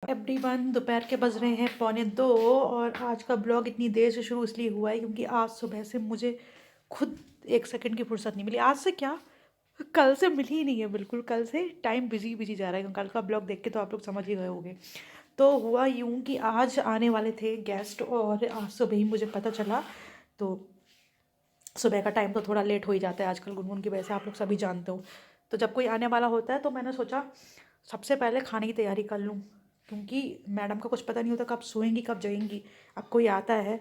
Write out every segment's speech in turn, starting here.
Everyone, दोपहर के बज रहे हैं 1:45 और आज का ब्लॉग इतनी देर से शुरू इसलिए हुआ है क्योंकि आज सुबह से मुझे खुद एक सेकंड की फुर्सत नहीं मिली। आज से क्या, कल से मिली ही नहीं है बिल्कुल। कल से टाइम बिजी बिजी जा रहा है। कल का ब्लॉग देख के तो आप लोग समझ ही गए होंगे। तो हुआ यूँ कि आज आने वाले थे गेस्ट और आज सुबह ही मुझे पता चला। तो सुबह का टाइम तो थोड़ा लेट हो ही जाता है आजकल गुनगुन की वजह से, आप लोग सभी जानते हो। तो जब कोई आने वाला होता है तो मैंने सोचा सबसे पहले खाने की तैयारी कर लूँ, क्योंकि मैडम का कुछ पता नहीं होता कब सोएंगी कब जगेंगी। अब कोई आता है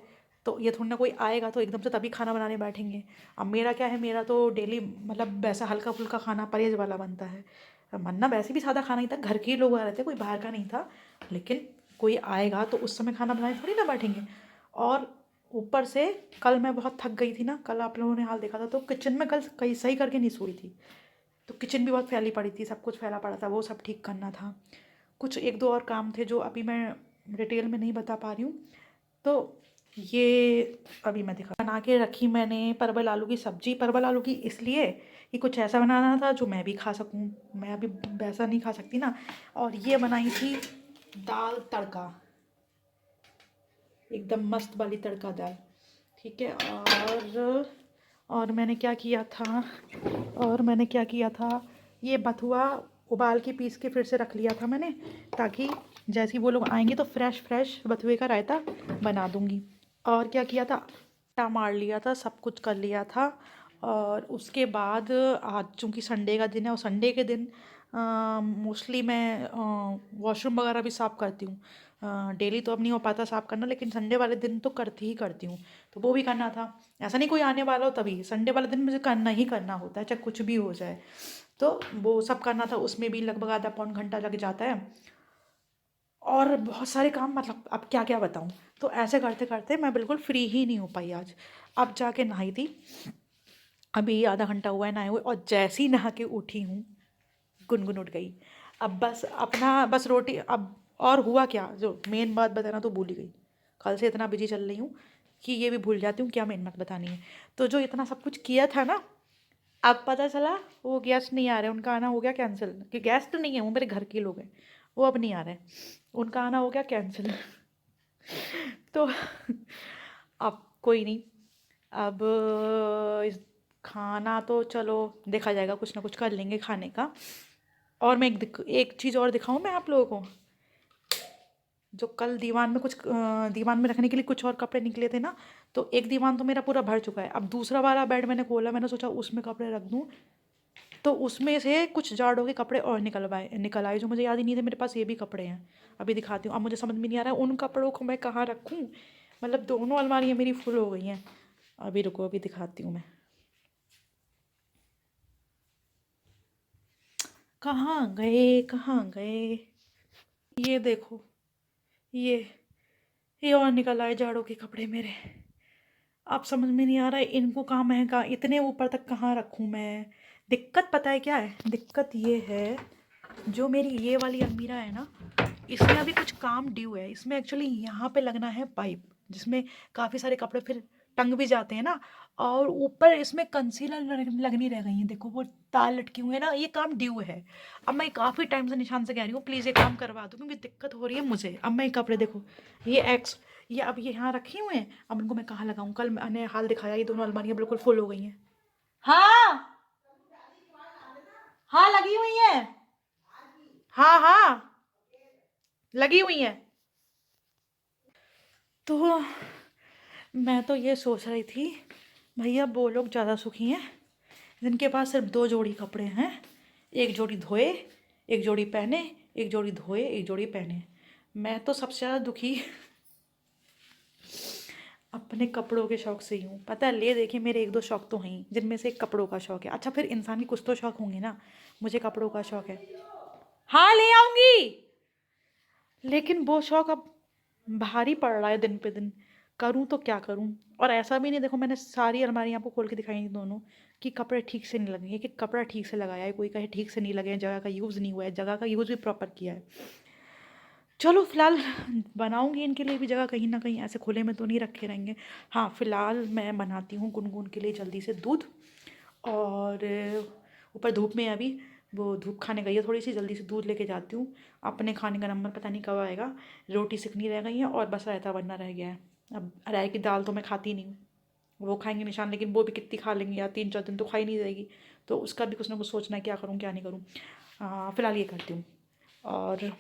तो ये थोड़ी ना कोई आएगा तो एकदम से तभी खाना बनाने बैठेंगे। अब मेरा क्या है, मेरा तो डेली मतलब वैसा हल्का फुल्का खाना परहेज वाला बनता है। बनना वैसे भी सादा खाना ही था, घर के ही लोग आ रहे थे, कोई बाहर का नहीं था। लेकिन कोई आएगा तो उस समय खाना बनाने थोड़ी ना बैठेंगे। और ऊपर से कल मैं बहुत थक गई थी ना, कल आप लोगों ने हाल देखा था। तो किचन में कल कहीं सही करके नहीं सोई थी, तो किचन भी बहुत फैली पड़ी थी, सब कुछ फैला पड़ा था, वो सब ठीक करना था। कुछ एक दो और काम थे जो अभी मैं डिटेल में नहीं बता पा रही हूँ। तो ये अभी मैं दिखा बना के रखी मैंने परवल आलू की सब्जी। परवल आलू की इसलिए कि कुछ ऐसा बनाना था जो मैं भी खा सकूँ, मैं अभी वैसा नहीं खा सकती ना। और ये बनाई थी दाल तड़का, एकदम मस्त वाली तड़का दाल। ठीक है। और मैंने क्या किया था, ये बथुआ उबाल के पीस के फिर से रख लिया था मैंने, ताकि जैसे ही वो लोग आएंगे तो फ्रेश फ्रेश बथुए का रायता बना दूंगी। और क्या किया था, आटा मार लिया था, सब कुछ कर लिया था। और उसके बाद आज चूँकि संडे का दिन है और संडे के दिन मोस्टली मैं वॉशरूम वगैरह भी साफ़ करती हूँ। डेली तो अब नहीं हो पाता साफ़ करना, लेकिन संडे वाले दिन तो करती ही करती हूँ। तो वो भी करना था। ऐसा नहीं कोई आने वाला हो तभी, संडे वाले दिन मुझे करना ही करना होता है, चाहे कुछ भी हो जाए। तो वो सब करना था, उसमें भी लगभग आधा पौन घंटा लग जाता है। और बहुत सारे काम, मतलब अब क्या क्या बताऊँ। तो ऐसे करते करते मैं बिल्कुल फ्री ही नहीं हो पाई आज। अब जाके नहाई थी, अभी आधा घंटा हुआ है नहाए हुए, और जैसे ही नहा के उठी हूँ गुनगुन उठ गई। अब बस अपना बस रोटी अब। और हुआ क्या, जो मेन बात बताना तो भूल ही गई। कल से इतना बिजी चल रही हूँ कि ये भी भूल जाती हूँ क्या मेन बात बतानी है। तो जो इतना सब कुछ किया था ना, अब पता चला वो गेस्ट नहीं आ रहे, उनका आना हो गया कैंसिल। कि गेस्ट नहीं है, वो मेरे घर के लोग हैं, वो अब नहीं आ रहे, उनका आना हो गया कैंसिल। तो अब कोई नहीं। अब इस खाना तो चलो देखा जाएगा, कुछ ना कुछ कर लेंगे खाने का। और मैं एक चीज़ और दिखाऊं मैं आप लोगों को। जो कल दीवान में दीवान में रखने के लिए कुछ और कपड़े निकले थे ना, तो एक दीवान तो मेरा पूरा भर चुका है। अब दूसरा वाला बेड मैंने खोला, मैंने सोचा उसमें कपड़े रख दूं, तो उसमें से कुछ जाड़ों के कपड़े और निकल आए जो मुझे याद ही नहीं थे मेरे पास ये भी कपड़े हैं। अभी दिखाती हूँ। अब मुझे समझ में नहीं आ रहा है उन कपड़ों को मैं कहाँ रखूँ, मतलब दोनों अलमारियाँ मेरी फुल हो गई हैं। अभी रुको, अभी दिखाती हूँ मैं। कहाँ गए कहाँ गए, ये देखो, ये ये और निकल आए जाड़ों के कपड़े मेरे। अब समझ में नहीं आ रहा है इनको कहाँ, महंगा इतने ऊपर तक कहाँ रखूँ मैं। दिक्कत पता है क्या है, दिक्कत ये है, जो मेरी ये वाली अलमीरा है ना, इसमें अभी कुछ काम ड्यू है। इसमें एक्चुअली यहाँ पे लगना है पाइप, जिसमें काफ़ी सारे कपड़े फिर टंग भी जाते हैं ना। और ऊपर इसमें कंसीलर लगनी रह गई है, देखो वो तार लटके हुए हैं ना, ये काम ड्यू है। अब मैं काफ़ी टाइम से निशान से कह रही हूँ प्लीज़ ये काम करवा दो, क्योंकि दिक्कत हो रही है मुझे। अब मैं कपड़े देखो, ये एक्स, ये अब ये यहाँ रखे हुए हैं, अब इनको मैं कहाँ लगाऊँ। कल मैंने हाल दिखाया, ये दोनों अलमारियाँ बिल्कुल फुल हो गई हैं। हाँ हाँ लगी हुई है, हाँ हाँ लगी हुई हैं। तो मैं तो ये सोच रही थी, भैया वो लोग ज़्यादा सुखी हैं जिनके पास सिर्फ दो जोड़ी कपड़े हैं, एक जोड़ी धोए एक जोड़ी पहने, एक जोड़ी धोए एक जोड़ी पहने। मैं तो सबसे ज़्यादा दुखी अपने कपड़ों के शौक़ से ही हूँ। पता है, ले देखिए मेरे एक दो शौक़ तो हैं ही, जिनमें से एक कपड़ों का शौक़ है। अच्छा फिर इंसान की कुछ तो शौक़ होंगे ना, मुझे कपड़ों का शौक़ है। हाँ ले आऊँगी, लेकिन वो शौक़ अब भारी पड़ रहा है दिन पे दिन। करूँ तो क्या करूँ। और ऐसा भी नहीं, देखो मैंने सारी अलमारी आपको खोल के दिखाई थी दोनों, कि कपड़े ठीक से नहीं लगे, कि कपड़ा ठीक से लगाया है, कोई कहे ठीक से नहीं लगे हैं, जगह का यूज़ नहीं हुआ है, जगह का यूज़ भी प्रॉपर किया है। चलो फिलहाल बनाऊंगी इनके लिए भी जगह, कहीं ना कहीं ऐसे खुले में तो नहीं रखे रहेंगे। हाँ फिलहाल मैं बनाती हूँ गुनगुन के लिए जल्दी से दूध। और ऊपर धूप में है अभी, वो धूप खाने गई है थोड़ी सी, जल्दी से दूध लेके जाती हूँ। अपने खाने का नंबर पता नहीं कब आएगा। रोटी सिकनी रह गई है और बस रायता बनना रह गया है। अब अरहर की दाल तो मैं खाती नहीं हूँ, वो खाएंगे निशान, लेकिन वो भी कितनी खा लेंगे यार, 3-4 दिन तो खाई नहीं जाएगी। तो उसका भी कुछ ना कुछ सोचना है, क्या करूँ क्या नहीं करूँ। फिलहाल ये करती हूँ। और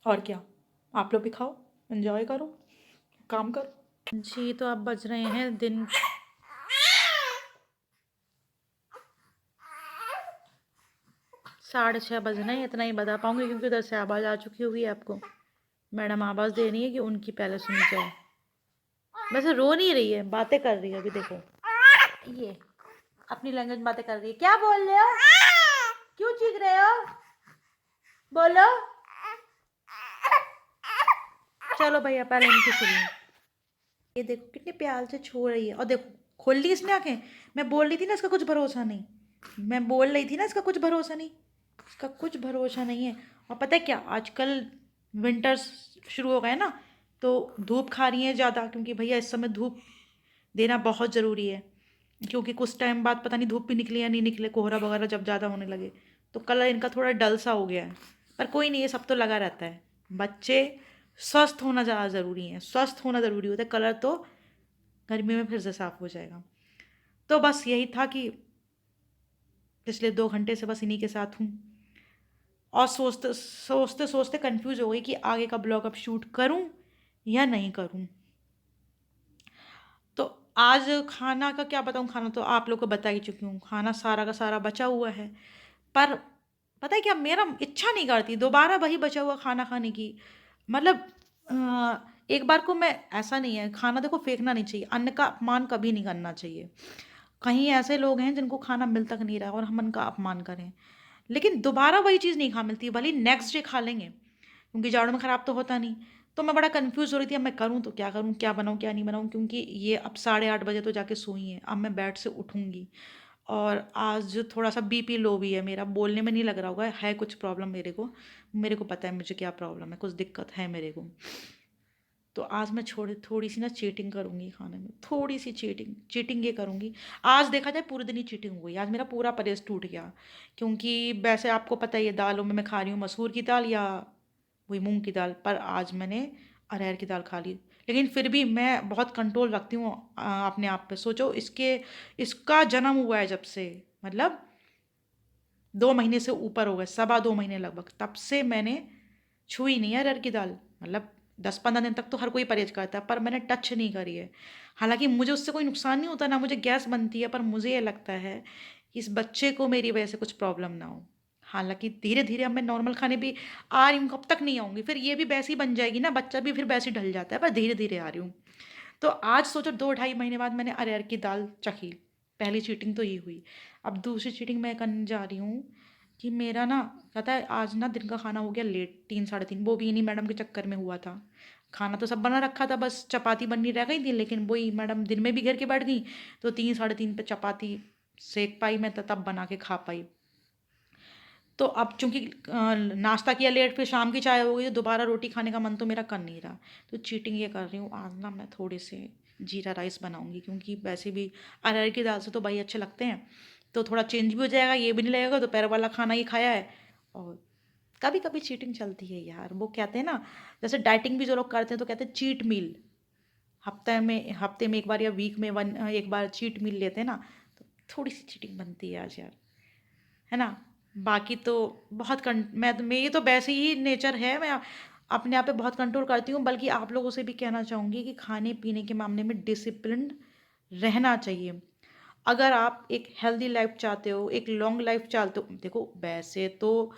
और क्या, आप लोग भी खाओ, एंजॉय करो, काम करो जी। तो अब बज रहे हैं दिन 6:30 बज रहे हैं। इतना ही बता पाऊंगी क्योंकि उधर से आवाज़ आ चुकी होगी आपको। मैडम आवाज़ दे रही है कि उनकी पहले सुनी जाए। वैसे रो नहीं रही है, बातें कर रही है। अभी देखो ये अपनी लैंग्वेज बातें कर रही है। क्या बोल रहे हो, क्यों चीख रहे हो, बोलो। चलो भैया पहले इनकी सुनिए। ये देखो कितने प्यार से छो रही है, और देखो खोल ली इसने आंखें। मैं बोल रही थी ना इसका कुछ भरोसा नहीं, मैं बोल रही थी ना इसका कुछ भरोसा नहीं, इसका कुछ भरोसा नहीं है। और पता है क्या, आजकल विंटर्स शुरू हो गए ना, तो धूप खा रही है ज़्यादा, क्योंकि भैया इस समय धूप देना बहुत ज़रूरी है। क्योंकि कुछ टाइम बाद पता नहीं धूप भी निकले या नहीं निकले, कोहरा वगैरह जब ज़्यादा होने लगे तो कलर इनका थोड़ा डल सा हो गया है। पर कोई नहीं, ये सब तो लगा रहता है। बच्चे स्वस्थ होना ज़्यादा ज़रूरी है, स्वस्थ होना ज़रूरी होता है। कलर तो गर्मी में फिर से साफ हो जाएगा। तो बस यही था कि पिछले 2 घंटे से बस इन्हीं के साथ हूँ, और सोचते सोचते सोचते कंफ्यूज हो गई कि आगे का ब्लॉग अब शूट करूँ या नहीं करूँ। तो आज खाना का क्या बताऊँ, खाना तो आप लोग को बता ही चुकी हूँ, खाना सारा का सारा बचा हुआ है। पर पता है क्या, मेरा इच्छा नहीं करती दोबारा वही बचा हुआ खाना खाने की। मतलब एक बार को मैं, ऐसा नहीं है, खाना देखो फेंकना नहीं चाहिए, अन्न का अपमान कभी नहीं करना चाहिए। कहीं ऐसे लोग हैं जिनको खाना मिल तक नहीं रहा और हम उनका अपमान करें, लेकिन दोबारा वही चीज़ नहीं खा मिलती, भले नेक्स्ट डे खा लेंगे, क्योंकि जाड़ों में ख़राब तो होता नहीं। तो मैं बड़ा कंफ्यूज हो रही थी, अब मैं करूँ तो क्या करूँ, क्या बनाऊँ क्या नहीं बनाऊँ, क्योंकि ये अब 8:30 बजे तो जाके सोई हैं। अब मैं बेड से उठूँगी, और आज जो थोड़ा सा बीपी लो भी है मेरा, बोलने में नहीं लग रहा होगा, है कुछ प्रॉब्लम मेरे को पता है मुझे क्या प्रॉब्लम है, कुछ दिक्कत है मेरे को। तो आज मैं थोड़ी सी ना चीटिंग करूँगी खाने में, थोड़ी सी चीटिंग चीटिंग ये करूँगी। आज देखा जाए पूरे दिन ही चीटिंग हो गई, आज मेरा पूरा परहेज टूट गया। क्योंकि वैसे आपको पता ही है, दालों में मैं खा रही हूँ मसूर की दाल या वही मूंग की दाल, पर आज मैंने अरहर की दाल खा ली। लेकिन फिर भी मैं बहुत कंट्रोल रखती हूँ अपने आप पे। सोचो इसका जन्म हुआ है जब से, मतलब 2 महीने से ऊपर हो गए, 2.25 महीने लगभग, तब से मैंने छुई नहीं है अरहर की दाल। मतलब 10-15 दिन तक तो हर कोई परहेज करता है, पर मैंने टच नहीं करी है। हालांकि मुझे उससे कोई नुकसान नहीं होता, ना मुझे गैस बनती है, पर मुझे ये लगता है कि इस बच्चे को मेरी वजह से कुछ प्रॉब्लम ना हो। हालांकि धीरे धीरे अब मैं नॉर्मल खाने भी आ रही हूँ, कब तक नहीं आऊँगी, फिर ये भी वैसी बन जाएगी ना, बच्चा भी फिर वैसे ही ढल जाता है, पर धीरे धीरे आ रही हूँ। तो आज सोचो 2-2.5 महीने बाद मैंने अरहर की दाल चखी। पहली चीटिंग तो ये हुई। अब दूसरी चीटिंग मैं करने जा रही हूँ कि मेरा ना, पता है आज ना दिन का खाना हो गया लेट, 3-3:30, वो भी इन्हीं मैडम के चक्कर में हुआ था। खाना तो सब बना रखा था, बस चपाती बननी रह गई थी, लेकिन वही मैडम दिन में भी घर के बैठ गई, तो 3-3:30 पे चपाती सेक पाई मैं, तो तब बना के खा पाई। तो अब चूंकि नाश्ता किया लेट, फिर शाम की चाय हो गई, तो दोबारा रोटी खाने का मन तो मेरा कर नहीं रहा। तो चीटिंग ये कर रही हूँ, आज ना मैं थोड़े से जीरा राइस बनाऊंगी, क्योंकि वैसे भी अरहर की दाल से तो भाई अच्छे लगते हैं। तो थोड़ा चेंज भी हो जाएगा, ये भी नहीं लगेगा दोपहर वाला खाना ही खाया है। और कभी कभी चीटिंग चलती है यार, वो कहते हैं ना, जैसे डाइटिंग भी जो लोग करते हैं तो कहते हैं चीट मील, हफ्ते में एक बार या वीक में एक बार चीट मील लेते हैं ना। तो थोड़ी सी चीटिंग बनती है आज यार, है ना। बाकी तो बहुत मेरी तो वैसे ही नेचर है, मैं अपने आप पे बहुत कंट्रोल करती हूँ। बल्कि आप लोगों से भी कहना चाहूँगी कि खाने पीने के मामले में डिसिप्लिन रहना चाहिए। अगर आप एक हेल्दी लाइफ चाहते हो, एक लॉन्ग लाइफ चाहते हो, देखो वैसे तो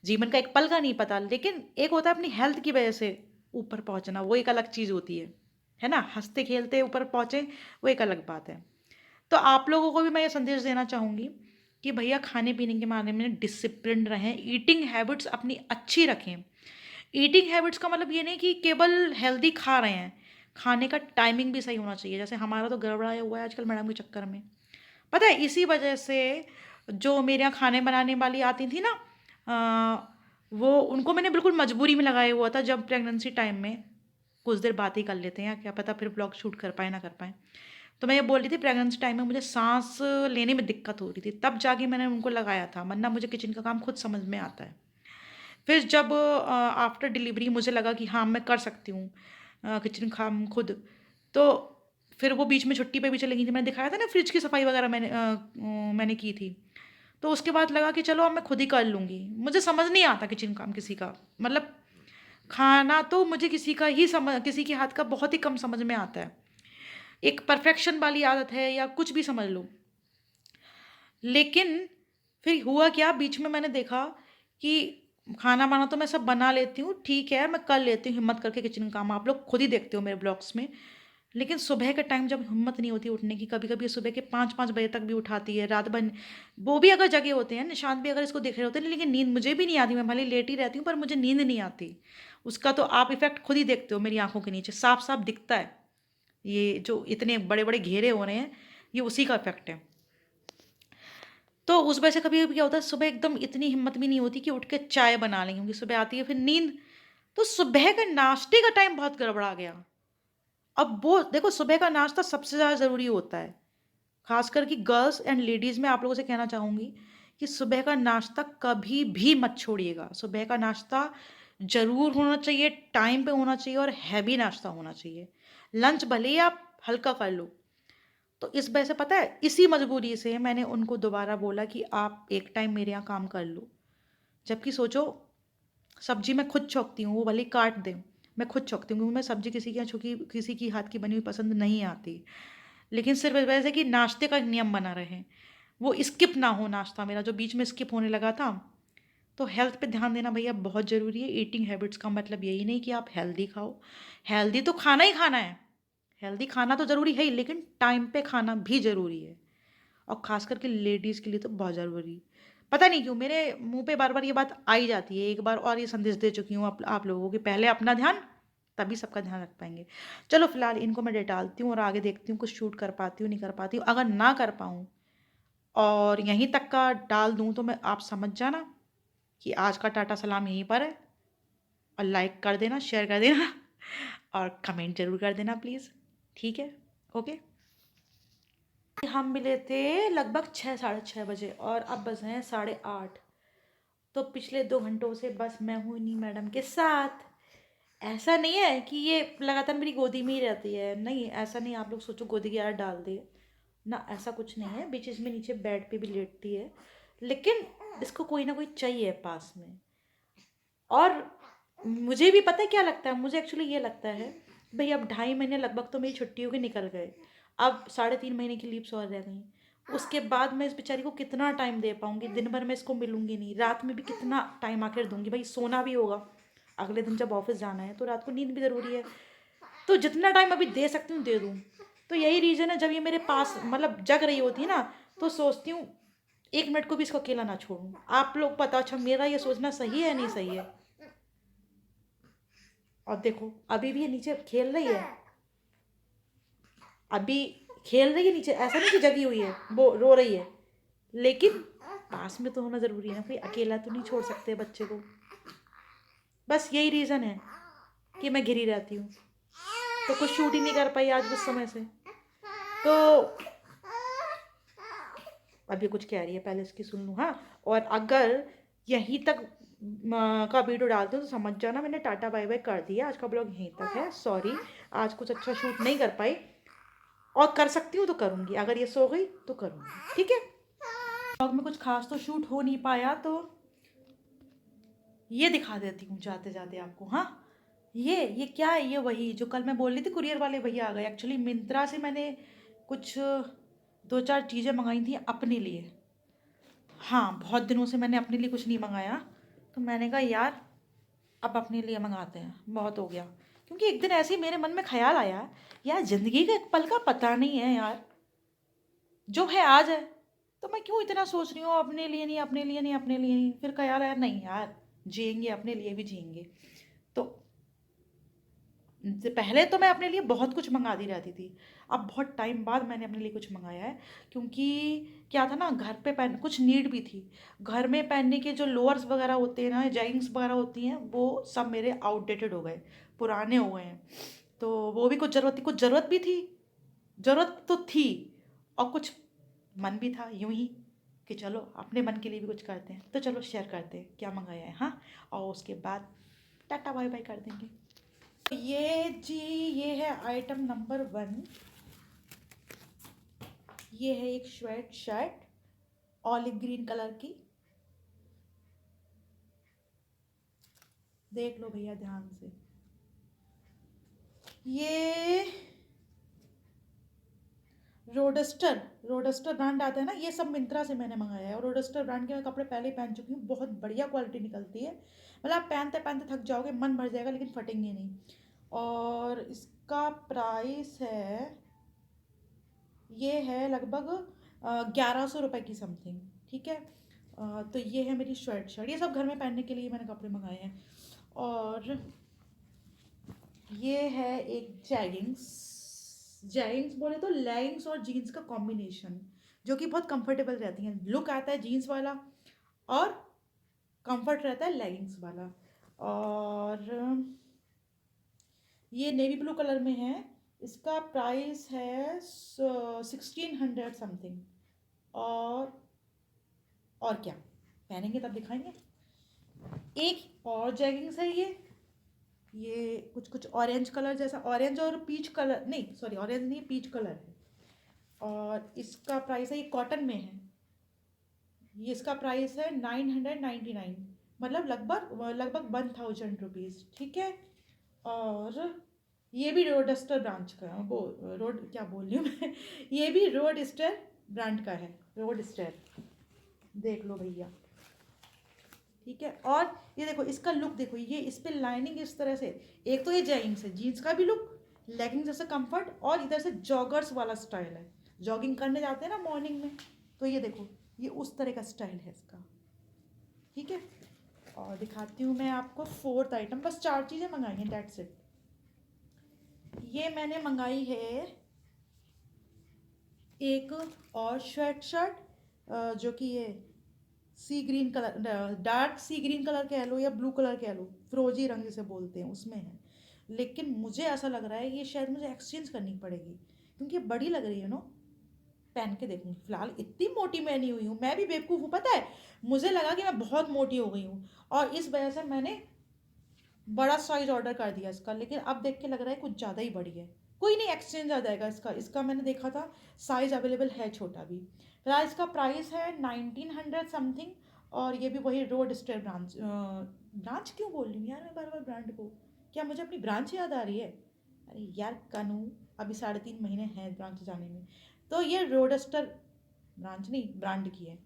जीवन का एक पल का नहीं पता, लेकिन एक होता है अपनी हेल्थ की वजह से ऊपर पहुंचना, वो एक अलग चीज़ होती है ना। हंसते खेलते ऊपर पहुंचे, वो एक अलग बात है। तो आप लोगों को भी मैं ये संदेश देना चाहूँगी कि भैया खाने पीने के मामले में डिसिप्लिन रहें, ईटिंग हैबिट्स अपनी अच्छी रखें। ईटिंग हैबिट्स का मतलब ये नहीं कि केवल हेल्दी खा रहे हैं, खाने का टाइमिंग भी सही होना चाहिए। जैसे हमारा तो गड़बड़ाया हुआ है आजकल मैडम के चक्कर में, पता है। इसी वजह से जो मेरे यहाँ खाने बनाने वाली आती थी ना, वो उनको मैंने बिल्कुल मजबूरी में लगाया हुआ था, जब प्रेगनेंसी टाइम में कुछ देर बात ही कर लेते हैं, क्या पता फिर ब्लॉग शूट कर पाए ना कर पाए। तो मैं ये बोल रही थी प्रेगनेंसी टाइम में मुझे सांस लेने में दिक्कत हो रही थी, तब जाके मैंने उनको लगाया था, वरना मुझे किचन का काम खुद समझ में आता है। फिर जब आफ्टर डिलीवरी मुझे लगा कि हाँ मैं कर सकती हूँ किचन काम खुद, तो फिर वो बीच में छुट्टी पे भी चली गई थी। मैंने दिखाया था ना फ्रिज की सफाई वगैरह मैंने की थी। तो उसके बाद लगा कि चलो अब मैं खुद ही कर लूँगी। मुझे समझ नहीं आता किचन काम किसी का, मतलब खाना तो मुझे किसी के हाथ का बहुत ही कम समझ में आता है। एक परफेक्शन वाली आदत है या कुछ भी समझ लो। लेकिन फिर हुआ क्या, बीच में मैंने देखा कि खाना वाना तो मैं सब बना लेती हूँ, ठीक है, मैं कर लेती हूँ हिम्मत करके किचन काम, आप लोग खुद ही देखते हो मेरे ब्लॉग्स में। लेकिन सुबह के टाइम जब हिम्मत नहीं होती उठने की, कभी-कभी सुबह के 5-5 बजे तक भी उठाती है, रात भर वो भी अगर जगे होते हैं, निशांत भी अगर इसको देख रहे होते हैं, लेकिन नींद मुझे भी नहीं आती, मैं भले लेटी रहती हूँ पर मुझे नींद नहीं आती। उसका तो आप इफ़ेक्ट खुद ही देखते हो मेरी आँखों के नीचे, साफ-साफ दिखता है। ये जो इतने बड़े-बड़े घेरे हो रहे हैं, ये उसी का इफ़ेक्ट है। तो उस वजह से कभी-कभी क्या होता है, सुबह एकदम इतनी हिम्मत भी नहीं होती कि उठ के चाय बना लें, क्योंकि सुबह आती है फिर नींद, तो सुबह का नाश्ते का टाइम बहुत गड़बड़ा गया। अब वो देखो सुबह का नाश्ता सबसे ज़्यादा ज़रूरी होता है, ख़ासकर कि गर्ल्स एंड लेडीज़ मैं आप लोगों से कहना चाहूँगी कि सुबह का नाश्ता कभी भी मत छोड़िएगा। सुबह का नाश्ता ज़रूर होना चाहिए, टाइम पे होना चाहिए और हैवी नाश्ता होना चाहिए। लंच भले ही आप हल्का कर लो। तो इस वजह से पता है, इसी मजबूरी से मैंने उनको दोबारा बोला कि आप एक टाइम मेरे यहाँ काम कर लो। जबकि सोचो, सब्जी मैं खुद छौंकती हूँ, वो भले ही काट दें, मैं खुद छौंकती हूँ, क्योंकि मैं सब्जी किसी के यहाँ छुकी किसी की हाथ की बनी हुई पसंद नहीं आती। लेकिन सिर्फ इस वजह से कि नाश्ते का एक नियम बना रहे, वो स्किप ना हो नाश्ता मेरा जो बीच में स्किप होने लगा था। तो हेल्थ पे ध्यान देना भैया बहुत ज़रूरी है। ईटिंग हैबिट्स का मतलब यही नहीं कि आप हेल्दी खाओ, हेल्दी तो खाना ही खाना है, हेल्दी खाना तो ज़रूरी है ही, लेकिन टाइम पे खाना भी ज़रूरी है, और ख़ास करके लेडीज़ के लिए तो बहुत ज़रूरी। पता नहीं क्यों मेरे मुँह पे बार-बार ये बात आ ही जाती है, एक बार और ये संदेश दे चुकी हूँ आप लोगों को कि पहले अपना ध्यान, तभी सबका ध्यान रख पाएँगे। चलो फिलहाल इनको मैं डालती हूँ और आगे देखती हूँ कुछ शूट कर पाती हूँ, नहीं कर पाती हूँ। अगर ना कर पाऊँ और यहीं तक का डाल दूँ तो मैं आप समझ जाना कि आज का टाटा सलाम यहीं पर है, और लाइक कर देना, शेयर कर देना और कमेंट ज़रूर कर देना प्लीज़, ठीक है? ओके? हम मिले थे लगभग 6 साढ़े 6 बजे और अब बज रहे हैं 8:30। तो पिछले 2 घंटों से बस मैं हूँ इन्हीं मैडम के साथ। ऐसा नहीं है कि ये लगातार मेरी गोदी में ही रहती है, नहीं ऐसा नहीं आप लोग सोचो गोदी की आदत डाल दी है। ना ऐसा कुछ नहीं है, बीच-बीच में नीचे बेड पे भी लेटती है। लेकिन इसको कोई ना कोई चाहिए पास में। और मुझे भी पता है क्या लगता है, मुझे एक्चुअली ये लगता है, भई अब 2.5 महीने लगभग तो मेरी छुट्टियों के निकल गए। अब 3.5 महीने की लीव्स और रह गईं। उसके बाद मैं इस बेचारी को कितना टाइम दे पाऊँगी? दिन भर मैं इसको मिलूँगी नहीं, रात में भी कितना टाइम आखिर दूँगी? भई सोना भी होगा, अगले दिन जब ऑफ़िस जाना है तो रात को नींद भी ज़रूरी है। तो जितना टाइम अभी दे सकती हूँ दे दूँ। तो यही रीज़न है, जब ये मेरे पास मतलब जग रही होती है ना, तो सोचती हूँ 1 मिनट को भी इसको अकेला ना छोड़ूँ। आप लोग बताओ, अच्छा मेरा ये सोचना सही है या नहीं सही है? और देखो अभी भी ये नीचे खेल रही है, अभी खेल रही है नीचे, ऐसा नहीं कि जगी हुई है, वो रो रही है, लेकिन पास में तो होना ज़रूरी है ना, कोई अकेला तो नहीं छोड़ सकते बच्चे को। बस यही रीज़न है कि मैं घिरी रहती हूँ, तो कुछ शूट ही नहीं कर पाई आज कुछ समय से। तो अभी कुछ कह रही है, पहले इसकी सुन लूँ, हाँ। और अगर यहीं तक का वीडियो डालती हूँ तो समझ जाना मैंने टाटा बाय बाय कर दिया, आज का ब्लॉग यहीं तक है, सॉरी आज कुछ अच्छा शूट नहीं कर पाई, और कर सकती हूँ तो करूँगी, अगर ये सो गई तो करूँगी, ठीक है। ब्लॉग में कुछ खास तो शूट हो नहीं पाया, तो ये दिखा देती हूँ जाते जाते आपको, हाँ। ये क्या है, ये वही जो कल मैं बोल रही थी कुरियर वाले भैया आ गए। एक्चुअली मिंत्रा से मैंने कुछ 2-4 चीज़ें मंगाई थी अपने लिए। हाँ, बहुत दिनों से मैंने अपने लिए कुछ नहीं मंगाया, तो मैंने कहा यार अब अपने लिए मंगाते हैं, बहुत हो गया। क्योंकि एक दिन ऐसे ही मेरे मन में ख्याल आया, यार ज़िंदगी का एक पल का पता नहीं है यार, जो है आज है, तो मैं क्यों इतना सोच रही हूँ अपने लिए नहीं, अपने लिए नहीं, अपने लिए नहीं। फिर ख्याल आया नहीं यार, जिएंगे अपने लिए भी जिएंगे। तो पहले तो मैं अपने लिए बहुत कुछ मंगाती रहती थी, अब बहुत टाइम बाद मैंने अपने लिए कुछ मंगाया है, क्योंकि क्या था ना, घर पे पहन कुछ नीड भी थी। घर में पहनने के जो लोअर्स वगैरह होते हैं ना, जैगिंग्स वगैरह होती हैं, वो सब मेरे आउटडेटेड हो गए, पुराने हो गए हैं। तो वो भी कुछ ज़रूरत थी, कुछ ज़रूरत भी थी, ज़रूरत तो थी और कुछ मन भी था यूं ही कि चलो अपने मन के लिए भी कुछ करते हैं, तो चलो शेयर करते हैं क्या मंगाया है। हाँ, और उसके बाद टाटा बाय बाय कर देंगे। ये जी, ये है आइटम नंबर 1। ये है एक sweat shirt olive green colour की। देख लो भैया ध्यान से। ये रोडस्टर ब्रांड आता है ना, ये सब मिंत्रा से मैंने मंगाया है। और रोडस्टर ब्रांड के मैं कपड़े पहले ही पहन चुकी हूँ, बहुत बढ़िया क्वालिटी निकलती है। मतलब आप पहनते पहनते थक जाओगे, मन भर जाएगा, लेकिन फटेंगे नहीं। और इसका प्राइस है, ये है लगभग 1100 रुपये की समथिंग। ठीक है। तो ये है मेरी शर्ट। ये सब घर में पहनने के लिए मैंने कपड़े मंगाए हैं। और ये है एक जैगिंग्स बोले तो लेगिंग्स और जीन्स का कॉम्बिनेशन, जो कि बहुत कंफर्टेबल रहती हैं। लुक आता है जीन्स वाला और कंफर्ट रहता है लेगिंग्स वाला। और ये नेवी ब्लू कलर में है। इसका प्राइस है 1600 समथिंग। और क्या, पहनेंगे तब दिखाएंगे। एक और जैगिंग्स है ये कुछ ऑरेंज कलर जैसा, ऑरेंज और पीच कलर, नहीं सॉरी ऑरेंज नहीं, पीच कलर है। और इसका प्राइस है, ये कॉटन में है। ये इसका प्राइस है 999, मतलब लगभग 1000 रुपीज़। ठीक है। और ये भी रोडस्टर ब्रांच का है, वो रोड क्या बोल रही हूँ मैं ये भी रोडस्टर ब्रांड का है, रोडस्टर। देख लो भैया। ठीक है। और ये देखो इसका लुक देखो, ये इस पे लाइनिंग इस तरह से। एक तो ये जेगिंग्स है, जीन्स का भी लुक, लेगिंग जैसा कंफर्ट, और इधर से जॉगर्स वाला स्टाइल है। जॉगिंग करने जाते हैं ना मॉर्निंग में, तो ये देखो ये उस तरह का स्टाइल है इसका। ठीक है। और दिखाती हूँ मैं आपको 4th आइटम। बस 4 चीज़ें मंगाई हैं, दैट्स इट। ये मैंने मंगाई है एक और शर्ट, जो कि ये सी ग्रीन कलर, डार्क सी ग्रीन कलर कह लो या ब्लू कलर कह लो, फिरोजी रंग जिसे बोलते हैं, उसमें है। लेकिन मुझे ऐसा लग रहा है ये शायद मुझे एक्सचेंज करनी पड़ेगी, क्योंकि ये बड़ी लग रही है नो। पहन के देखूंगी। फिलहाल इतनी मोटी मैं नहीं हुई हूँ, मैं भी बेवकूफ़ हूँ पता है। मुझे लगा कि मैं बहुत मोटी हो गई हूँ, और इस वजह से मैंने बड़ा साइज ऑर्डर कर दिया इसका। लेकिन अब देख के लग रहा है कुछ ज़्यादा ही बड़ी है। कोई नहीं, एक्सचेंज आ जाएगा इसका। इसका मैंने देखा था, साइज अवेलेबल है छोटा भी। फिलहाल इसका प्राइस है 1900 समथिंग। और ये भी वही रोड स्टेयर ब्रांच क्यों बोल रही हूँ यार मैं बार बार ब्रांड को, क्या मुझे अपनी ब्रांच याद आ रही है। अरे यार कनू, अभी 3.5 महीने हैं ब्रांच जाने में। तो ये रोडस्टर ब्रांच नहीं, ब्रांड की है।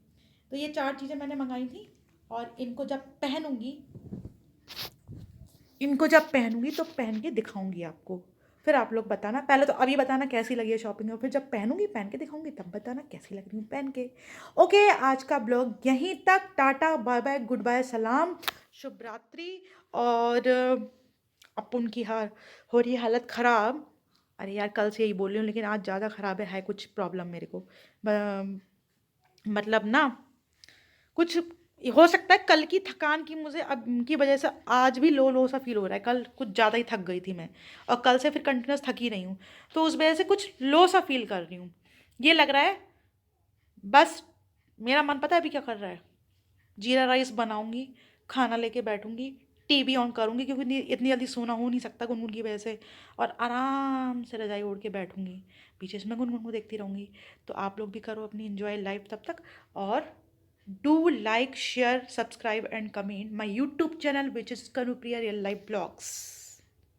तो ये 4 चीज़ें मैंने मंगाई थी, और इनको जब पहनूंगी तो पहन के दिखाऊंगी आपको। फिर आप लोग बताना, पहले तो अभी बताना कैसी लगी है शॉपिंग, और फिर जब पहनूंगी पहन के दिखाऊंगी तब बताना कैसी लग रही हूँ पहन के। ओके, आज का ब्लॉग यहीं तक। Tata bye bye, goodbye, सलाम, शुभ रात्रि। और अपन की हो रही है हालत ख़राब। अरे यार कल से यही बोल रही हूँ, लेकिन आज ज़्यादा ख़राब है कुछ प्रॉब्लम मेरे को। मतलब ना, कुछ हो सकता है कल की थकान की मुझे अब की वजह से आज भी लो लो सा फील हो रहा है। कल कुछ ज़्यादा ही थक गई थी मैं, और कल से फिर कंटिन्यूस थकी रही हूँ, तो उस वजह से कुछ लो सा फील कर रही हूँ। ये लग रहा है बस। मेरा मन पता है अभी क्या कर रहा है, जीरा राइस बनाऊंगी, खाना लेके बैठूंगी, टीवी ऑन करूंगी, क्योंकि इतनी जल्दी सोना हो नहीं सकता गुनगुन की वजह से, और आराम से रजाई ओढ़ के बैठूंगी, पीछे से मैं गुनगुन को देखती रहूंगी। तो आप लोग भी करो अपनी एंजॉय लाइफ तब तक। और do like, share, subscribe and comment my YouTube channel, which is Kanupriya Real Life Blogs.